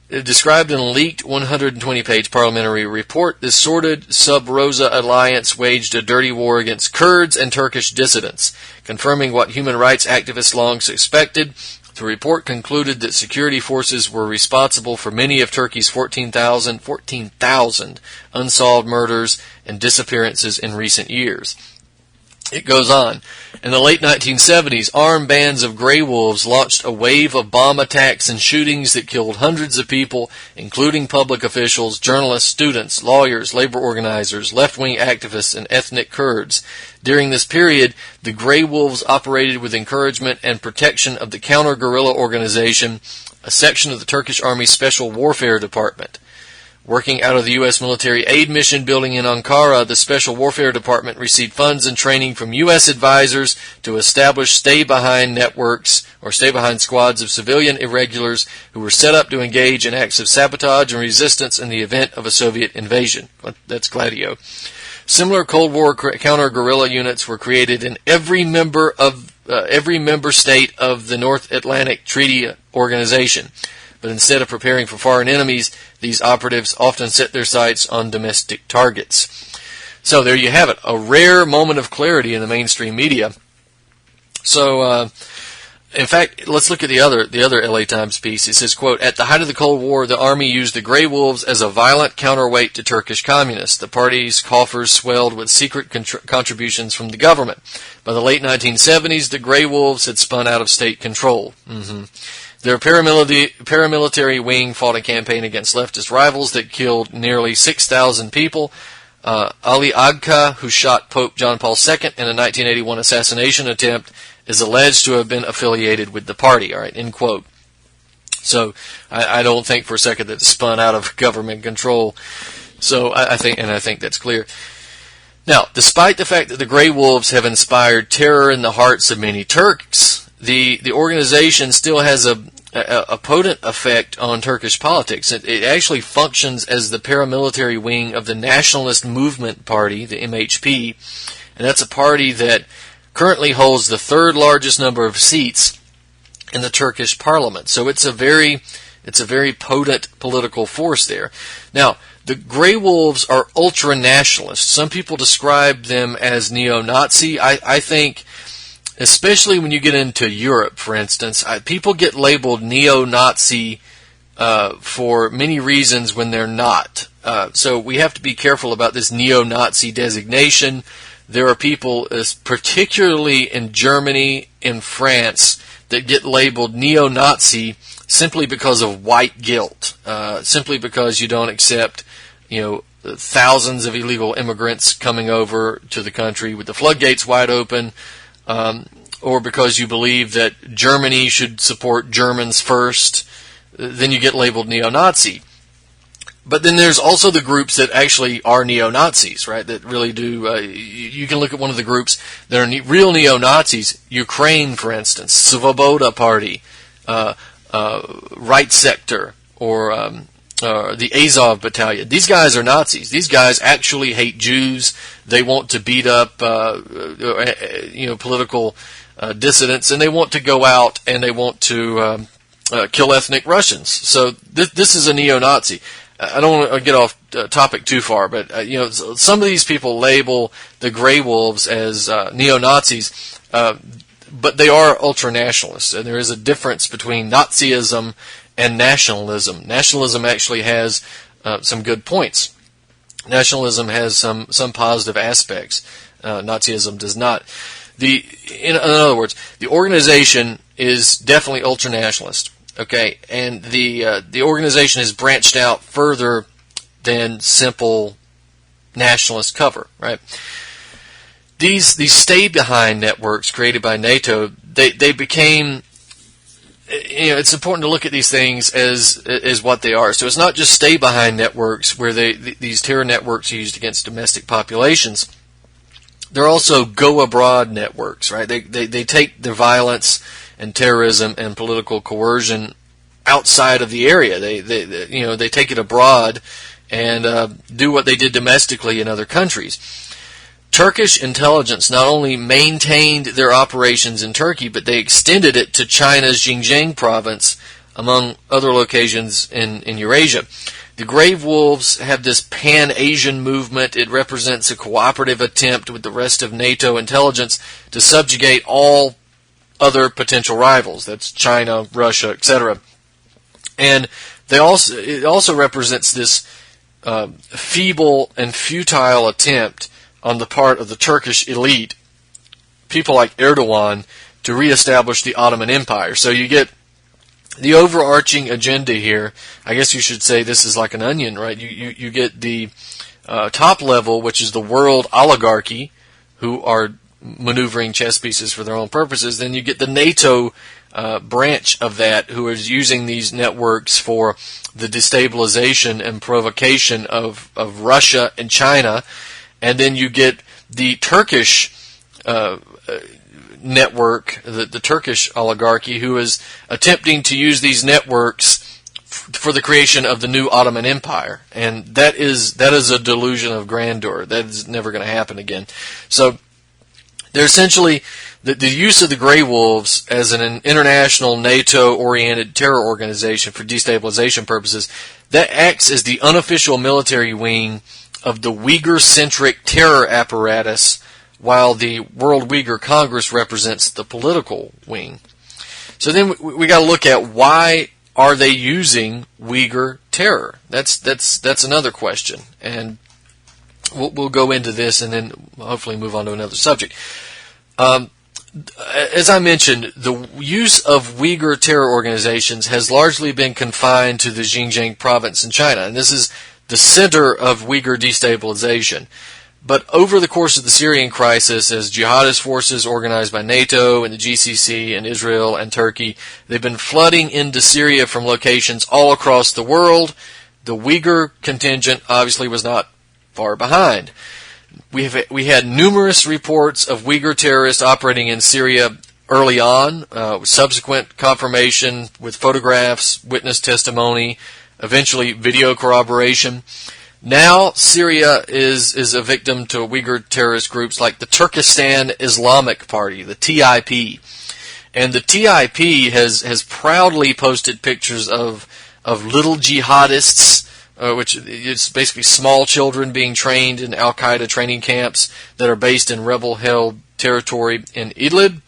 Described in a leaked 120-page parliamentary report, this sordid sub-Rosa alliance waged a dirty war against Kurds and Turkish dissidents. Confirming what human rights activists long suspected, the report concluded that security forces were responsible for many of Turkey's 14,000 unsolved murders and disappearances in recent years. It goes on. In the late 1970s, armed bands of Grey Wolves launched a wave of bomb attacks and shootings that killed hundreds of people, including public officials, journalists, students, lawyers, labor organizers, left-wing activists, and ethnic Kurds. During this period, the Grey Wolves operated with encouragement and protection of the counter-guerrilla organization, a section of the Turkish Army's Special Warfare Department. Working out of the U.S. military aid mission building in Ankara, the Special Warfare Department received funds and training from U.S. advisors to establish stay-behind networks or stay-behind squads of civilian irregulars who were set up to engage in acts of sabotage and resistance in the event of a Soviet invasion. That's Gladio. Similar Cold War counter-guerrilla units were created in every member state of the North Atlantic Treaty Organization. But instead of preparing for foreign enemies, these operatives often set their sights on domestic targets. So there you have it, a rare moment of clarity in the mainstream media. So, in fact, let's look at the other LA Times piece. It says, quote, "At the height of the Cold War, the Army used the Grey Wolves as a violent counterweight to Turkish communists. The party's coffers swelled with secret contributions from the government. By the late 1970s, the Grey Wolves had spun out of state control." Their paramilitary wing fought a campaign against leftist rivals that killed nearly 6,000 people. Ali Agca, who shot Pope John Paul II in a 1981 assassination attempt, is alleged to have been affiliated with the party. All right, end quote. So I don't think for a second that it's spun out of government control. So I think that's clear. Now, despite the fact that the Grey Wolves have inspired terror in the hearts of many Turks, the organization still has a potent effect on Turkish politics. It actually functions as the paramilitary wing of the Nationalist Movement Party, the MHP, and that's a party that currently holds the third largest number of seats in the Turkish parliament. So it's a very potent political force there. Now, the Grey Wolves are ultra-nationalist. Some people describe them as neo-Nazi. I think, especially when you get into Europe, for instance, people get labeled neo-Nazi for many reasons when they're not. So we have to be careful about this neo-Nazi designation. There are people, particularly in Germany, in France, that get labeled neo-Nazi simply because of white guilt, simply because you don't accept, thousands of illegal immigrants coming over to the country with the floodgates wide open, or because you believe that Germany should support Germans first, then you get labeled neo-Nazi. But then there's also the groups that actually are neo-Nazis, right, that really do, you can look at one of the groups that are real neo-Nazis, Ukraine, for instance, Svoboda Party, Right Sector, or the Azov Battalion. These guys are Nazis. These guys actually hate Jews. They want to beat up, political dissidents, and they want to go out and they want to kill ethnic Russians. So this is a neo-Nazi. I don't want to get off topic too far, but some of these people label the Grey Wolves as neo-Nazis, but they are ultra-nationalists, and there is a difference between Nazism and nationalism. Nationalism actually has some good points. Nationalism has some positive aspects. Nazism does not. In other words, the organization is definitely ultra-nationalist. Okay, and the organization has branched out further than simple nationalist cover, right? These stay-behind networks created by NATO, they became, it's important to look at these things as what they are. So it's not just stay-behind networks where these terror networks are used against domestic populations. They're also go-abroad networks, right? They take the violence and terrorism and political coercion outside of the area. They take it abroad and do what they did domestically in other countries. Turkish intelligence not only maintained their operations in Turkey, but they extended it to China's Xinjiang province, among other locations in Eurasia. The Grave Wolves have this pan-Asian movement. It represents a cooperative attempt with the rest of NATO intelligence to subjugate all other potential rivals. That's China, Russia, etc. And it also represents this feeble and futile attempt on the part of the Turkish elite, people like Erdogan, to reestablish the Ottoman Empire. So you get the overarching agenda here. I guess you should say this is like an onion, right? You get the top level, which is the world oligarchy, who are maneuvering chess pieces for their own purposes. Then you get the NATO branch of that, who is using these networks for the destabilization and provocation of Russia and China. And then you get the Turkish network, the Turkish oligarchy, who is attempting to use these networks for the creation of the new Ottoman Empire. And that is a delusion of grandeur. That is never going to happen again. So they're essentially the use of the Grey Wolves as an international NATO-oriented terror organization for destabilization purposes, that acts as the unofficial military wing of the Uyghur-centric terror apparatus, while the World Uyghur Congress represents the political wing. So then we got to look at, why are they using Uyghur terror? That's another question, and we'll go into this and then hopefully move on to another subject. As I mentioned, the use of Uyghur terror organizations has largely been confined to the Xinjiang province in China, and this is the center of Uyghur destabilization. But over the course of the Syrian crisis, as jihadist forces organized by NATO and the GCC and Israel and Turkey, they've been flooding into Syria from locations all across the world. The Uyghur contingent obviously was not far behind. We had numerous reports of Uyghur terrorists operating in Syria early on, subsequent confirmation with photographs, witness testimony, eventually video corroboration. Now Syria is a victim to Uyghur terrorist groups like the Turkestan Islamic Party, the TIP. And the TIP has proudly posted pictures of little jihadists, which is basically small children being trained in Al-Qaeda training camps that are based in rebel-held territory in Idlib,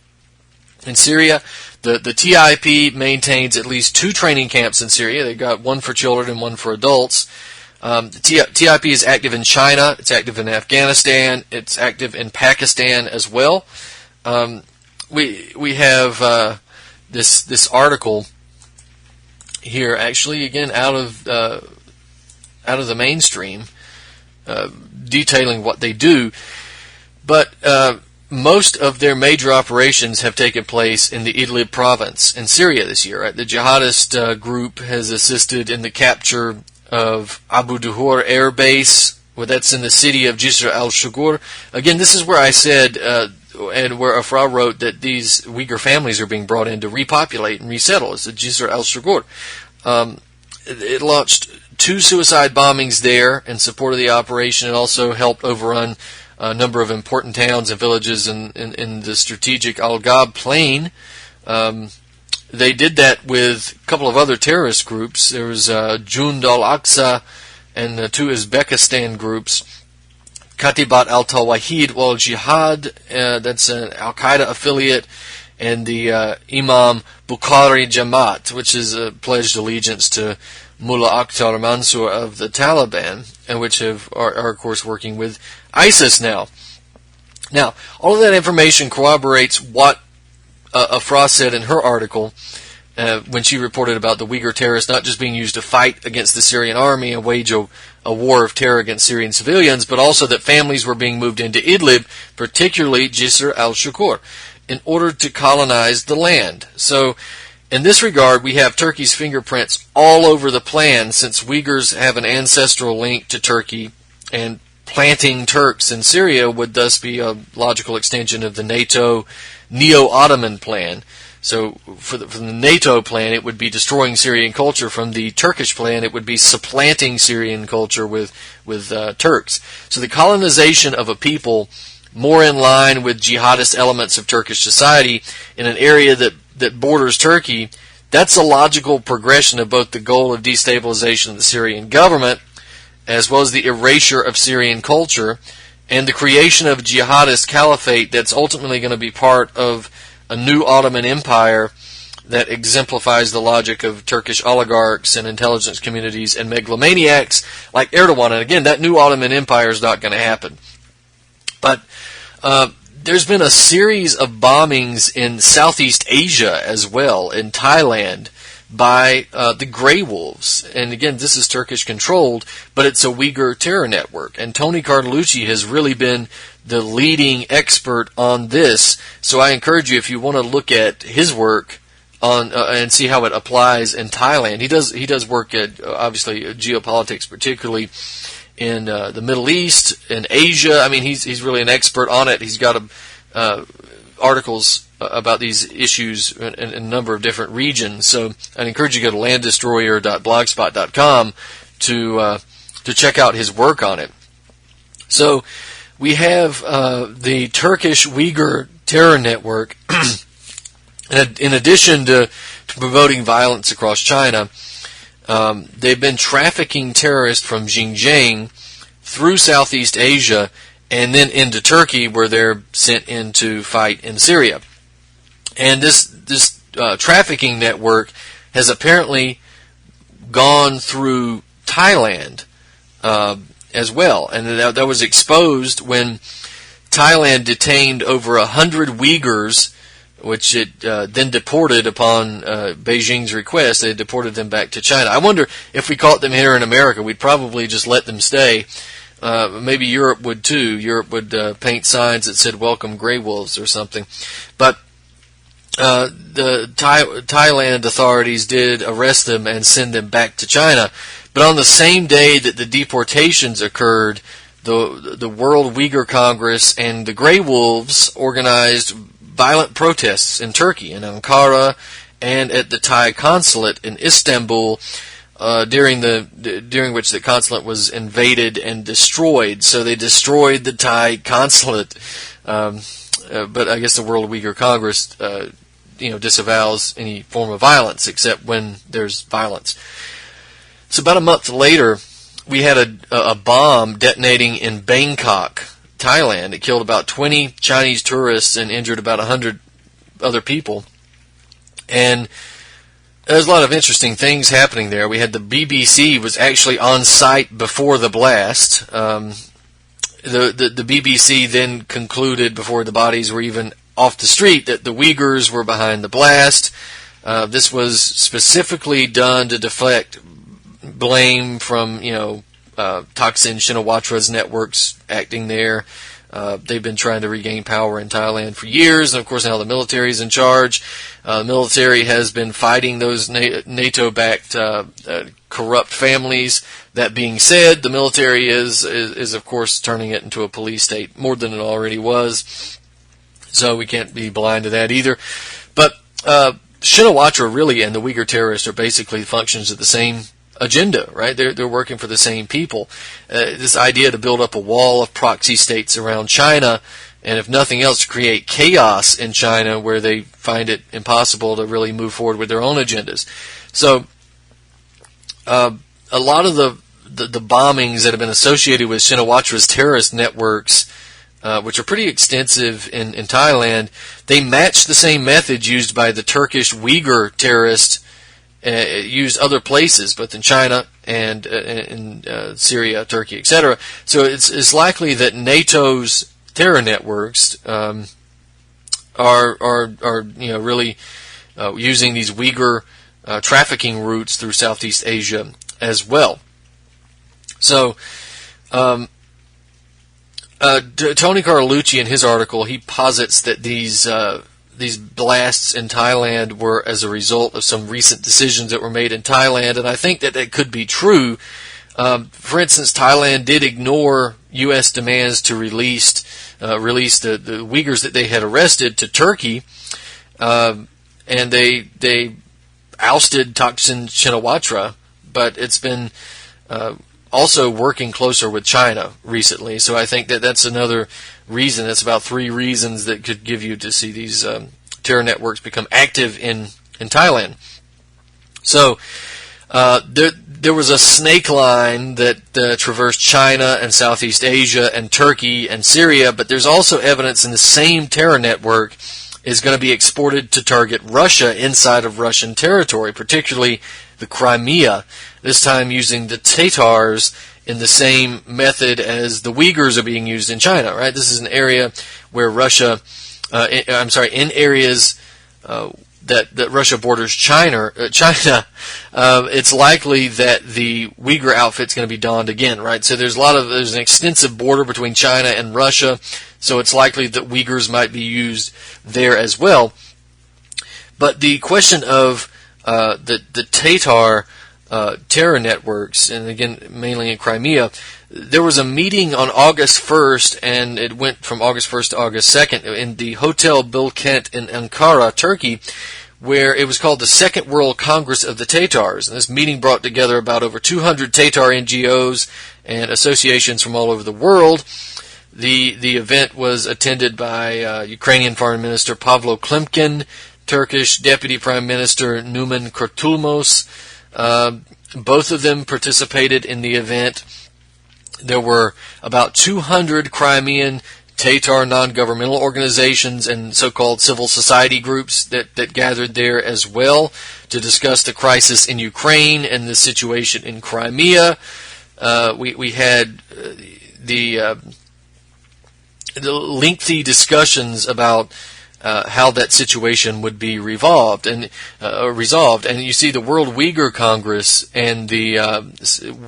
in Syria. The TIP maintains at least 2 training camps in Syria. They've got one for children and one for adults. The TIP is active in China. It's active in Afghanistan. It's active in Pakistan as well. We have this article here, actually, again out of the mainstream, detailing what they do. But most of their major operations have taken place in the Idlib province in Syria this year. Right? The jihadist group has assisted in the capture of Abu Duhur Air Base, that's in the city of Jisr al-Shugur. Again, this is where I said, and where Afra wrote, that these Uyghur families are being brought in to repopulate and resettle. It's the Jisr al-Shugur. It launched 2 suicide bombings there in support of the operation. It also helped overrun a number of important towns and villages in the strategic Al-Ghab plain. They did that with a couple of other terrorist groups. There was Jund al-Aqsa and 2 Uzbekistan groups. Katibat al-Tawahid wal-Jihad, that's an Al-Qaeda affiliate, and the Imam Bukhari Jamaat, which is pledged allegiance to Mullah Akhtar Mansour of the Taliban, and which are of course working with ISIS now. Now, all of that information corroborates what Afra said in her article when she reported about the Uyghur terrorists not just being used to fight against the Syrian army and wage a war of terror against Syrian civilians, but also that families were being moved into Idlib, particularly Jisr al-Shukur, in order to colonize the land. So, in this regard, we have Turkey's fingerprints all over the plan, since Uyghurs have an ancestral link to Turkey, and planting Turks in Syria would thus be a logical extension of the NATO Neo-Ottoman plan. So from the NATO plan, it would be destroying Syrian culture. From the Turkish plan, it would be supplanting Syrian culture with Turks. So the colonization of a people more in line with jihadist elements of Turkish society in an area that borders Turkey, that's a logical progression of both the goal of destabilization of the Syrian government as well as the erasure of Syrian culture and the creation of a jihadist caliphate that's ultimately going to be part of a new Ottoman Empire that exemplifies the logic of Turkish oligarchs and intelligence communities and megalomaniacs like Erdogan. And again, that new Ottoman Empire is not going to happen. But there's been a series of bombings in Southeast Asia as well, in Thailand, by the Grey Wolves. And again, this is Turkish-controlled, but it's a Uyghur terror network. And Tony Carlucci has really been the leading expert on this. So I encourage you, if you want to look at his work on and see how it applies in Thailand. He does work at, obviously, geopolitics, particularly in the Middle East, in Asia. I mean, he's really an expert on it. He's got articles about these issues in a number of different regions. So I'd encourage you to go to landdestroyer.blogspot.com to check out his work on it. So we have the Turkish Uyghur terror network. In addition to promoting violence across China, they've been trafficking terrorists from Xinjiang through Southeast Asia and then into Turkey, where they're sent in to fight in Syria. And this trafficking network has apparently gone through Thailand as well. And that was exposed when Thailand detained over 100 Uyghurs, which it then deported upon Beijing's request. They deported them back to China. I wonder if we caught them here in America, we'd probably just let them stay. Maybe Europe would too. Europe would paint signs that said "Welcome Grey Wolves" or something. But the Thailand authorities did arrest them and send them back to China. But on the same day that the deportations occurred, the World Uyghur Congress and the Grey Wolves organized violent protests in Turkey, in Ankara, and at the Thai consulate in Istanbul, during which the consulate was invaded and destroyed. So they destroyed the Thai consulate, but I guess the World Uyghur Congress, disavows any form of violence except when there's violence. So about a month later, we had a bomb detonating in Bangkok, Thailand. It killed about 20 Chinese tourists and injured about 100 other people. And there's a lot of interesting things happening there. We had the BBC was actually on site before the blast. The BBC then concluded, before the bodies were even off the street, that the Uyghurs were behind the blast. This was specifically done to deflect blame from, Thaksin Shinawatра's networks acting there. They've been trying to regain power in Thailand for years, and of course now the military is in charge. The military has been fighting those NATO-backed corrupt families. That being said, the military is of course turning it into a police state more than it already was. So we can't be blind to that either. But Shinawatra really and the Uyghur terrorists are basically functions of the same agenda, right? They're working for the same people. This idea to build up a wall of proxy states around China, and if nothing else, create chaos in China where they find it impossible to really move forward with their own agendas. So a lot of the bombings that have been associated with Shinawatra's terrorist networks, which are pretty extensive in Thailand, they match the same methods used by the Turkish Uyghur terrorists used other places, both in China and in Syria, Turkey, etc. So it's likely that NATO's terror networks are really using these Uyghur trafficking routes through Southeast Asia as well. So Tony Carlucci, in his article, he posits that these blasts in Thailand were as a result of some recent decisions that were made in Thailand, and I think that could be true. For instance, Thailand did ignore U.S. demands to release the Uyghurs that they had arrested to Turkey, and they ousted Thaksin Shinawatra, but it's been also working closer with China recently. So I think that that's another reason. That's about 3 reasons that could give you to see these terror networks become active in Thailand. So there was a snake line that traversed China and Southeast Asia and Turkey and Syria, but there's also evidence in the same terror network is going to be exported to target Russia inside of Russian territory, particularly the Crimea, this time using the Tatars in the same method as the Uyghurs are being used in China, right? This is an area where Russia, in areas that Russia borders China, it's likely that the Uyghur outfit's going to be donned again, right? So there's an extensive border between China and Russia, so it's likely that Uyghurs might be used there as well. But the question of the Tatar terror networks, and again, mainly in Crimea, there was a meeting on August 1st, and it went from August 1st to August 2nd in the Hotel Bilkent in Ankara, Turkey, where it was called the Second World Congress of the Tatars. And this meeting brought together about over 200 Tatar NGOs and associations from all over the world. The event was attended by Ukrainian Foreign Minister Pavlo Klimkin, Turkish Deputy Prime Minister Numan Kurtulmus. Both of them participated in the event. There were about 200 Crimean Tatar non-governmental organizations and so-called civil society groups that gathered there as well to discuss the crisis in Ukraine and the situation in Crimea. We had the lengthy discussions about how that situation would be resolved. And you see the World Uyghur Congress and the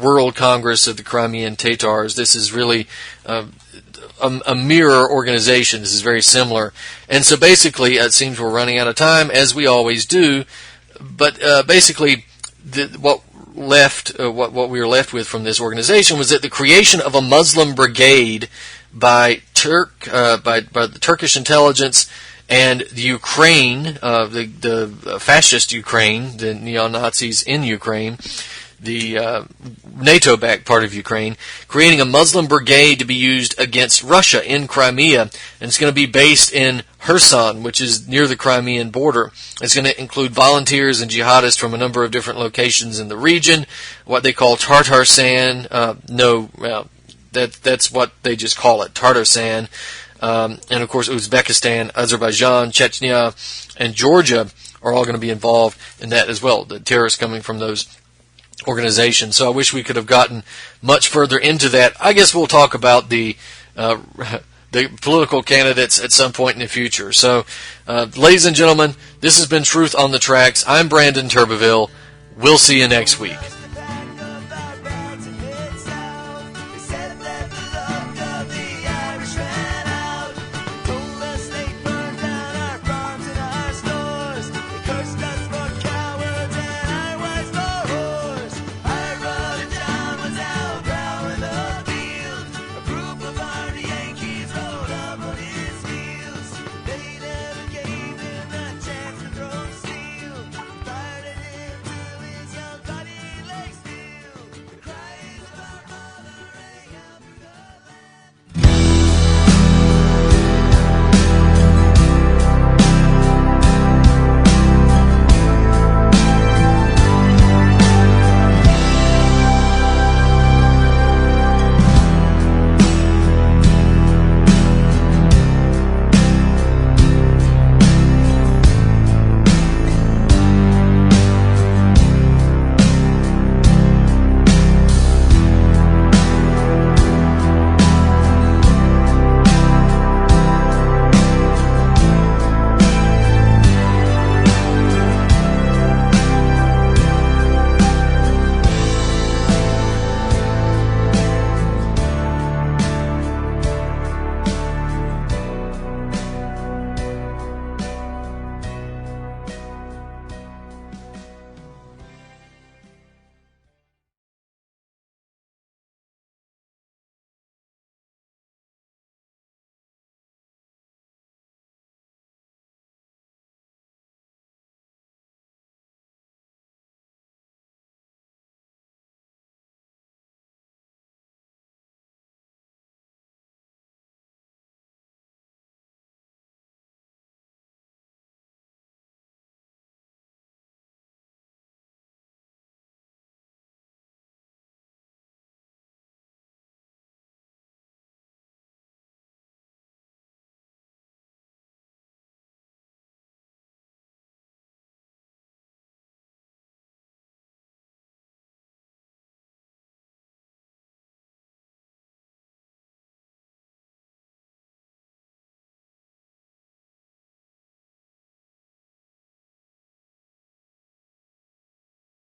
World Congress of the Crimean Tatars. This is really a mirror organization. This is very similar. And so basically, it seems we're running out of time, as we always do. But basically, what we were left with from this organization was that the creation of a Muslim brigade by the Turkish intelligence and the Ukraine, the fascist Ukraine, the neo-Nazis in Ukraine, the NATO-backed part of Ukraine, creating a Muslim brigade to be used against Russia in Crimea. And it's going to be based in Kherson, which is near the Crimean border. It's going to include volunteers and jihadists from a number of different locations in the region, what they call Tartarsan. That's what they just call it, Tartarsan. And of course, Uzbekistan, Azerbaijan, Chechnya, and Georgia are all going to be involved in that as well, the terrorists coming from those organizations. So I wish we could have gotten much further into that. I guess we'll talk about the political candidates at some point in the future. So, ladies and gentlemen, this has been Truth on the Tracks. I'm Brandon Turbeville. We'll see you next week.